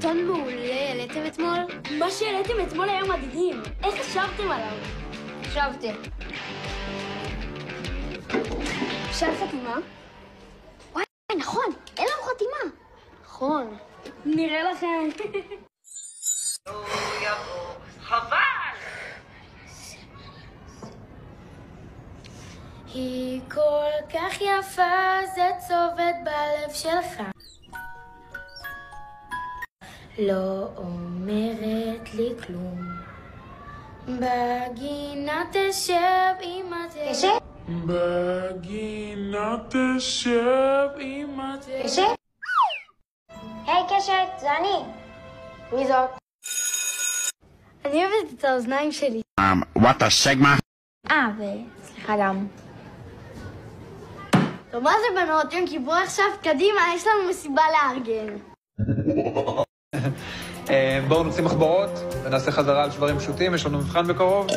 סרטון מעולה, העליתם אתמול? מה שהעליתם אתמול היה מדהים. איך חשבתם עליו? חשבתי. אפשר חתימה? וואי, נכון, אין לנו חתימה. נכון. נראה לכם. חבל! היא כל כך יפה, זה צובט בלב שלך. לא אומרת לי כלום. בגינה תשב אמא תשב. בגינה תשב אמא תשב. היי קשת, זה אני. מי זאת? אני אוהבת את האוזניים שלי. What the sigma? וסליחה גם. טוב, מה זה בנות? יום כיפור עכשיו, קדימה, יש לנו מסיבה לארגן. בואו נוציא מחברות ונעשה חזרה על שברים פשוטים, יש לנו מבחן בקרוב.